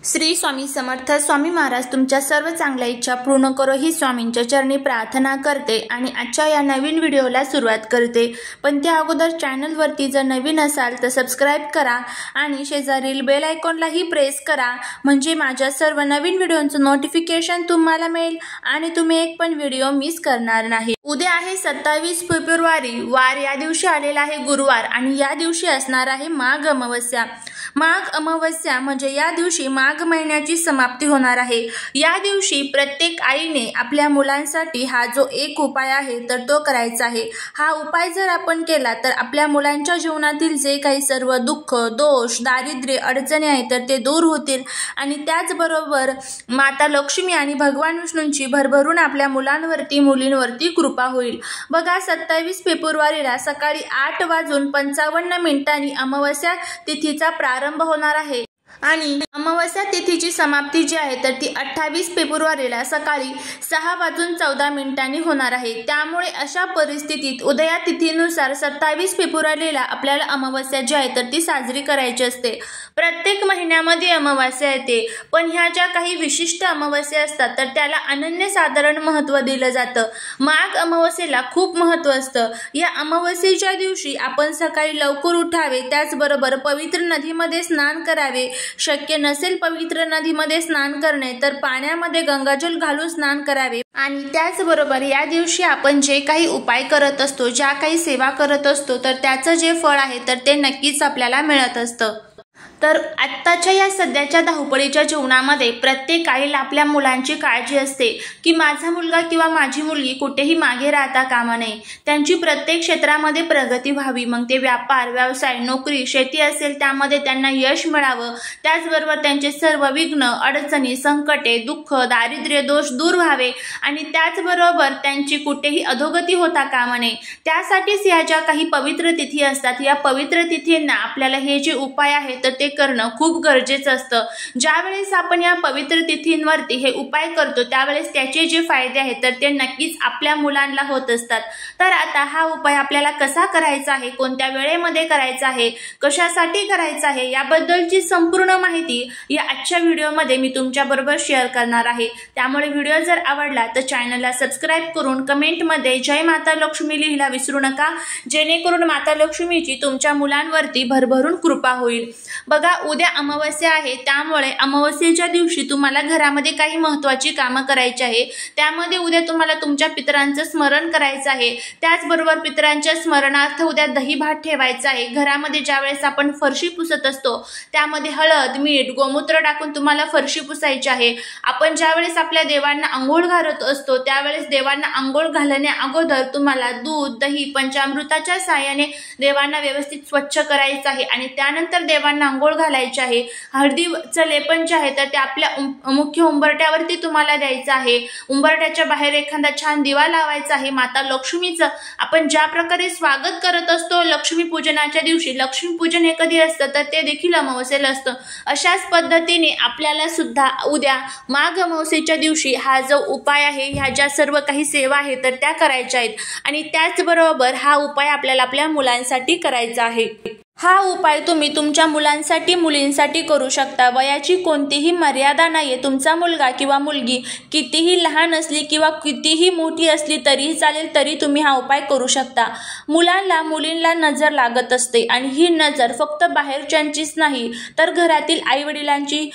श्री स्वामी समर्थ स्वामी महाराज तुमच्या सर्व चांगल्या इच्छा पूर्ण करो ही स्वामींच्या चरणी प्रार्थना करते आणि आजच्या या नवीन व्हिडिओला सुरुवात करते। पण त्या अगोदर चॅनलवरती जर नवीन असाल तर सबस्क्राइब करा आणि शेजारील बेल आयकॉनलाही प्रेस करा, म्हणजे माझ्या सर्व नवीन व्हिडिओंचं नोटिफिकेशन तुम्हाला मिळेल आणि तुम्ही एक पण व्हिडिओ मिस करणार नाही। उद्या आहे 27 फेब्रुवारी, वार या दिवशी आलेला आहे गुरुवार आणि या दिवशी असणार आहे माघ अमावस्या। माघ अमावस्या म्हणजे या दिवशी माघ महिन्याची समाप्ती होणार आहे। या दिवशी प्रत्येक आईने आपल्या मुलांसाठी हा जो एक उपाय आहे तर तो करायचा आहे। हा उपाय जर आपण केला तर आपल्या मुलांच्या जीवनातील जे काही सर्व दुःख, दोष, दारिद्र्य, अडचणी आहेत तर ते दूर होतील आणि त्याचबरोबर माता लक्ष्मी आणि भगवान विष्णूंची भरभरून आपल्या मुलांवरती मुलींवरती कृपा होईल। बघा 27 फेब्रुवारीला सकाळी 8:55 अमावस्या तिथीचा प्रारंभ होणार आहे आणि अमावस्या तिथीची समाप्ती जी आहे तर ती 28 फेब्रुवारीला सकाळी 6:14 होणार आहे। त्यामुळे अशा परिस्थितीत उदया तिथीनुसार 27 फेब्रुवारीला आपल्याला अमावस्या जी आहे तर ती साजरी करायची असते। प्रत्येक महिन्यामध्ये अमावस्या येते, पण ह्या ज्या काही विशिष्ट अमावस्या असतात तर त्याला अनन्यसाधारण महत्त्व दिलं जातं। माघ अमावस्येला खूप महत्त्व असतं। या अमावस्येच्या दिवशी आपण सकाळी लवकर उठावे, त्याचबरोबर पवित्र नदीमध्ये स्नान करावे। शक्य नसेल पवित्र नदीमध्ये स्नान करणे तर पाण्यामध्ये गंगाजल घालून स्नान करावे आणि त्याचबरोबर या दिवशी आपण जे काही उपाय करत असतो, ज्या काही सेवा करत असतो तर त्याचं जे फळ आहे तर ते नक्कीच आपल्याला मिळत असतं। तर आत्ताच्या या सध्याच्या धावपळीच्या जीवनामध्ये प्रत्येक आईला आपल्या मुलांची काळजी असते की माझा मुलगा किंवा माझी मुलगी कुठेही मागे राहता कामा नये, त्यांची प्रत्येक क्षेत्रामध्ये प्रगती व्हावी। मग ते व्यापार, व्यवसाय, नोकरी, शेती असेल त्यामध्ये त्यांना यश मिळावं, त्याचबरोबर त्यांचे सर्व विघ्न, अडचणी, संकटे, दुःख, दारिद्र्य, दोष दूर व्हावे आणि त्याचबरोबर त्यांची कुठेही अधोगती होता कामा नये। त्यासाठीच या ज्या काही पवित्र तिथी असतात या पवित्र तिथींना आपल्याला हे जे उपाय आहे तर ते करणं खूप गरजेचं असतं। ज्यावेळेस आपण या पवित्र तिथींवरती हे उपाय करतो त्यावेळेस त्याचे जे फायदे आहेत तर ते नक्कीच आपल्या मुलांना होत असतात। तर आता हा उपाय आपल्याला कसा करायचा आहे, कोणत्या वेळेमध्ये करायचा आहे, कशासाठी करायचा आहे याबद्दलची संपूर्ण माहिती या आजच्या व्हिडिओमध्ये मी तुमच्याबरोबर शेअर करणार आहे। त्यामुळे व्हिडिओ जर आवडला तर चॅनलला सबस्क्राइब करून कमेंटमध्ये जय माता लक्ष्मी लिहायला विसरू नका, जेणेकरून माता लक्ष्मीची तुमच्या मुलांवरती भरभरून कृपा होईल। बघा उद्या अमावस्या आहे, त्यामुळे अमावस्येच्या दिवशी तुम्हाला घरामध्ये काही महत्त्वाची कामं करायची आहे। त्यामध्ये उद्या तुम्हाला तुमच्या पितरांचं स्मरण करायचं आहे, त्याचबरोबर पितरांच्या स्मरणार्थ उद्या दही भात ठेवायचा आहे। घरामध्ये ज्यावेळेस आपण फरशी पुसत असतो त्यामध्ये हळद, मीठ, गोमूत्र टाकून तुम्हाला फरशी पुसायची आहे। आपण ज्यावेळेस आपल्या देवांना आंघोळ घालत असतो त्यावेळेस देवांना आंघोळ घालण्या अगोदर तुम्हाला दूध, दही, पंचामृताच्या साहाय्याने देवांना व्यवस्थित स्वच्छ करायचं आहे आणि त्यानंतर देवांना आंघोळ घालायची आहे। हळदीचं लेपन जे आहे तर ते आपल्या मुख्य उंबरट्यावरती तुम्हाला द्यायचं आहे। उंबरट्याच्या बाहेर एखादा छान दिवा लावायचा आहे। माता लक्ष्मीचं आपण ज्या प्रकारे स्वागत करत असतो लक्ष्मी पूजनाच्या दिवशी, लक्ष्मी पूजन हे कधी असतं तर ते देखील अमावस्येला असतं। अशाच पद्धतीने आपल्याला सुद्धा उद्या माघ अमावस्येच्या दिवशी हा जो उपाय आहे, ह्या ज्या सर्व काही सेवा आहेत तर त्या करायच्या आहेत आणि त्याचबरोबर हा उपाय आपल्याला आपल्या मुलांसाठी करायचा आहे। हा उपाय तुम्ही तुमच्या मुलांसाठी, मुलींसाठी करू शकता। वयाची कोणतीही मर्यादा नाहीये। तुमचा मुलगा किंवा मुलगी कितीही लहान असली किंवा कितीही मोठी असली तरीही चालेल, तरी तुम्ही हा उपाय करू शकता। मुलांना, मुलींना नजर लागत असते आणि ही नजर फक्त बाहेरच्यांचीच नाही तर घरातील आईवडिलांची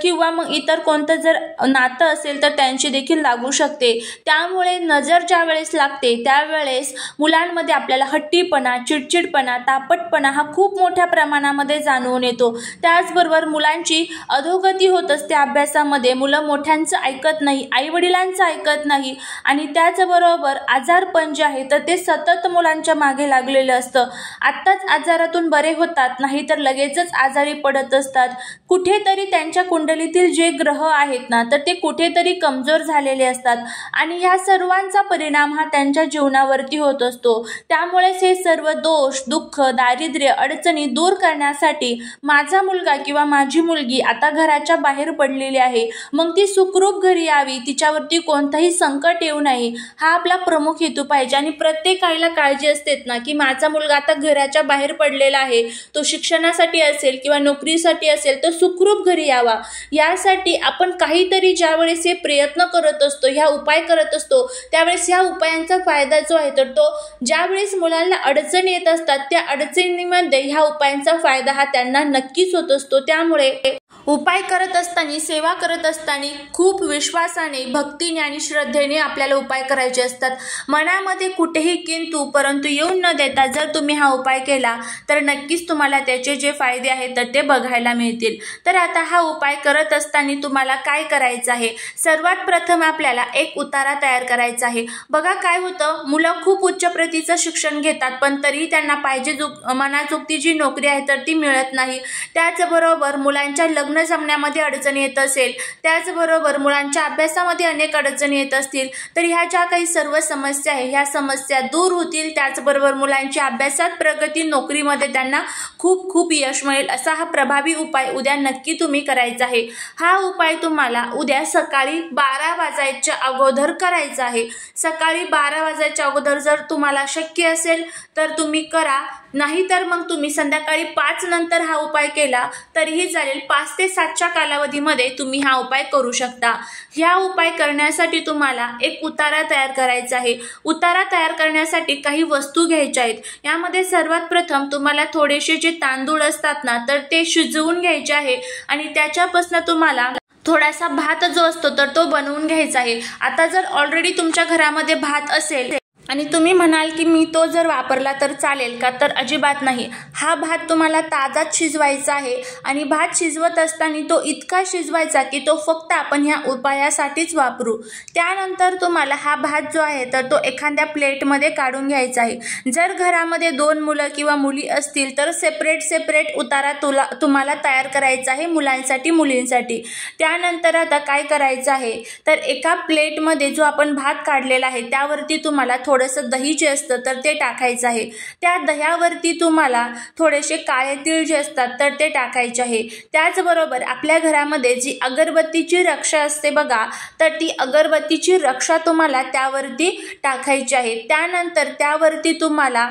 किंवा मग इतर कोणतं जर नातं असेल तर त्यांची देखील लागू शकते। त्यामुळे नजर ज्या वेळेस लागते त्यावेळेस मुलांमध्ये आपल्याला हट्टीपणा, चिडचिडपणा, तापटपणा हा खूप मोठ्या प्रमाणामध्ये जाणवून येतो। त्याचबरोबर मुलांची अधोगती होत असते अभ्यासामध्ये, मुलं मोठ्यांचं ऐकत नाही, आईवडिलांचं ऐकत नाही आणि त्याचबरोबर आजारपण जे आहे तर ते सतत मुलांच्या मागे लागलेलं असतं। आत्ताच आजारातून बरे होतात, नाही तर लगेचच आजारी पडत असतात। कुठेतरी त्यांच्या कुंडलीतील जे ग्रह आहेत ना तर ते कुठेतरी कमजोर झालेले असतात आणि ह्या सर्वांचा परिणाम हा त्यांच्या जीवनावरती होत असतो। त्यामुळेच हे सर्व दोष, दुःख, दारिद्र्य, अडचणी दूर करण्यासाठी माझा मुलगा किंवा माझी मुलगी आता घराच्या बाहेर पडलेली आहे, मग ती सुखरूप घरी यावी, तिच्यावरती कोणताही संकट येऊ नये, हा आपला प्रमुख हेतू पाहिजे। आणि प्रत्येक आईला काळजी असतेच ना की माझा मुलगा आता घराच्या बाहेर पडलेला आहे, तो शिक्षणासाठी असेल किंवा नोकरीसाठी असेल तर सुखरूप घरी यावा। यासाठी आपण काहीतरी ज्यावेळेस हे प्रयत्न करत असतो, ह्या उपाय करत असतो, त्यावेळेस ह्या उपायांचा फायदा जो आहे तर तो ज्यावेळेस मुलांना अडचणी येत असतात त्या अडचणीमध्ये ह्या उपायांचा फायदा हा त्यांना नक्कीच होत असतो। त्यामुळे उपाय करत असताना, सेवा करत असताना खूप विश्वासाने, भक्तीने आणि श्रद्धेने आपल्याला उपाय करायचे असतात। मनामध्ये कुठेही किंतु परंतु येऊन न देता जर तुम्ही हा उपाय केला तर नक्कीच तुम्हाला त्याचे जे फायदे आहेत तर ते बघायला मिळतील। तर आता हा उपाय करत असताना तुम्हाला काय करायचं आहे, सर्वात प्रथम आपल्याला एक उतारा तयार करायचा आहे। बघा काय होतं, मुलं खूप उच्च प्रतीचं शिक्षण घेतात पण तरीही त्यांना पाहिजे मनाजोगती जी नोकरी आहे तर ती मिळत नाही। त्याचबरोबर मुलांच्या लग्न जमण्यामध्ये अडचणी येत असेल, त्याचबरोबर मुलांच्या अभ्यासामध्ये अनेक अडचणी येत असतील, तर ह्या ज्या काही सर्व समस्या आहे ह्या समस्या दूर होतील। त्याचबरोबर मुलांची अभ्यासात प्रगती, नोकरीमध्ये त्यांना खूप खूप यश मिळेल असा हा प्रभावी उपाय उद्या नक्की तुम्ही करायचा आहे। हा उपाय तुम्हाला उद्या सकाळी 12 वाजायच्या अगोदर करायचा आहे। सकाळी 12 वाजायच्या अगोदर जर तुम्हाला शक्य असेल तर तुम्ही करा, नाहीतर मग तुम्ही संध्याकाळी 5 नंतर हा उपाय केला तरीही चालेल। 5 ते 7च्या कालावधीमध्ये तुम्ही हा उपाय करू शकता। ह्या उपाय करण्यासाठी तुम्हाला एक उतारा तयार करायचा आहे। उतारा तयार करण्यासाठी काही वस्तू घ्यायच्या आहेत। यामध्ये सर्वात प्रथम तुम्हाला थोडेसे जे तांदूळ असतात ना तर ते शिजवून घ्यायचे आहे आणि त्याच्यापासून तुम्हाला थोडासा भात जो असतो तर तो बनवून घ्यायचा आहे। आता जर ऑलरेडी तुमच्या घरामध्ये भात असेल आणि तुम्ही म्हणाल की मी तो जर वापरला तर चालेल का, तर अजिबात नाही। हा भात तुम्हाला ताजाच शिजवायचा आहे आणि भात शिजवत असताना तो इतका शिजवायचा की तो फक्त आपण ह्या उपायासाठीच वापरू। त्यानंतर तुम्हाला हा भात जो आहे तर तो एखाद्या प्लेटमध्ये काढून घ्यायचा आहे। जर घरामध्ये 2 मुलं किंवा मुली असतील तर सेपरेट उतारा तुम्हाला तयार करायचा आहे मुलांसाठी, मुलींसाठी। त्यानंतर आता काय करायचं आहे तर एका प्लेटमध्ये जो आपण भात काढलेला आहे त्यावरती तुम्हाला थोडंसं दही जे असतं तर ते टाकायचं आहे। त्या दह्यावरती तुम्हाला थोडेसे काळे तीळ जे असतात तर ते टाकायचे आहे। त्याचबरोबर आपल्या घरामध्ये जी अगरबत्तीची रक्षा असते बघा, तर ती अगरबत्तीची रक्षा तुम्हाला त्यावरती टाकायची आहे। त्यानंतर त्यावरती तुम्हाला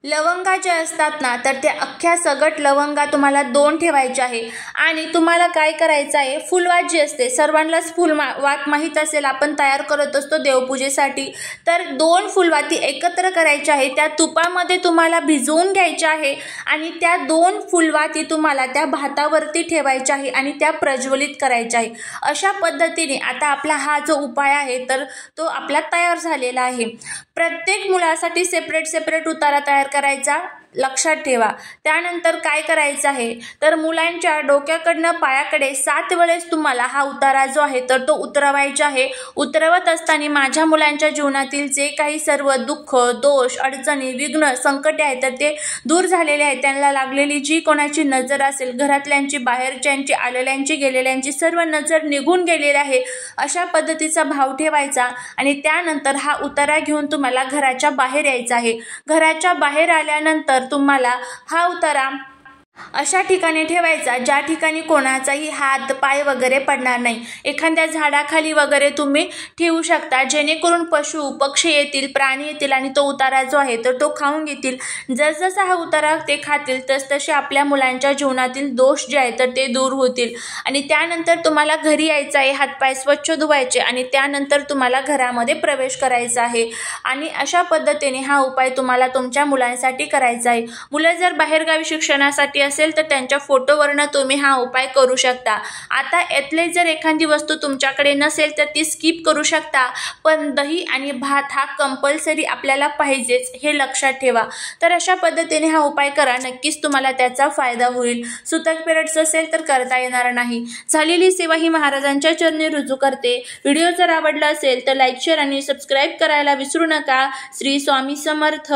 लवंगा जे असतात ना तर त्या अख्ख्या सगट लवंगा तुम्हाला 2 ठेवायच्या आहे आणि तुम्हाला काय करायचं आहे, फुलवात जी असते, सर्वांनाच फुलवात माहीत असेल, आपण तयार करत असतो देवपूजेसाठी, तर 2 फुलवाती एकत्र करायच्या आहे। त्या तुपामध्ये तुम्हाला भिजवून घ्यायच्या आहे आणि त्या 2 फुलवाती तुम्हाला त्या भातावरती ठेवायच्या आहे आणि त्या प्रज्वलित करायच्या आहे। अशा पद्धतीने आता आपला हा जो उपाय आहे तर तो आपला तयार झालेला आहे। प्रत्येक मुलासाठी सेपरेट उतारा तयार करायचा, लक्षात ठेवा। त्यानंतर काय करायचं आहे तर मुलांच्या डोक्याकडनं पायाकडे 7 वेळेस तुम्हाला हा उतारा जो आहे तर तो उतरवायचा आहे। उतरवत असताना माझ्या मुलांच्या जीवनातील जे काही सर्व दुःख, दोष, अडचणी, विघ्न, संकटे आहेत तर ते दूर झालेले आहेत। त्यांना लागलेली जी कोणाची नजर असेल, घरातल्यांची, बाहेरच्यांची, आलेल्यांची, गेलेल्यांची सर्व नजर निघून गेलेली आहे, अशा पद्धतीचा भाव ठेवायचा आणि त्यानंतर हा उतारा घेऊन तुम्हाला घराच्या बाहेर यायचं आहे। घराच्या बाहेर आल्यानंतर तुम्हाला हा उतारा अशा ठिकाणी ठेवायचा ज्या ठिकाणी कोणाचाही हात, पाय वगैरे पडणार नाही। एखाद्या झाडाखाली वगैरे तुम्ही ठेवू शकता, जेणेकरून पशु पक्षी येतील, प्राणी येतील आणि तो उतारा जो आहे तर तो खाऊन घेतील। जसजसा हा उतारा ते खातील तसतसे आपल्या मुलांच्या जीवनातील दोष जे आहेत तर ते दूर होतील। आणि त्यानंतर तुम्हाला घरी यायचं आहे, हातपाय स्वच्छ धुवायचे आणि त्यानंतर तुम्हाला घरामध्ये प्रवेश करायचा आहे। आणि अशा पद्धतीने हा उपाय तुम्हाला तुमच्या मुलांसाठी करायचा आहे। मुलं जर बाहेरगावी शिक्षणासाठी असेल तर त्यांच्या फोटोवरनं तुम्ही हा उपाय करू शकता। आता यातले जर एखादी वस्तू तुमच्याकडे नसेल तर ती स्किप करू शकता, पण दही आणि भात हा कंपल्सरी आपल्याला पाहिजेच, हे लक्षात ठेवा। तर अशा पद्धतीने हा उपाय करा, नक्कीच तुम्हाला त्याचा फायदा होईल। सुतक पिरियड्स असेल तर करता येणार नाही। झालेली सेवा ही महाराजांच्या चरणी रुजू करते। व्हिडिओ जर आवडला असेल तर लाईक, शेअर आणि सबस्क्राईब करायला विसरू नका। श्री स्वामी समर्थ।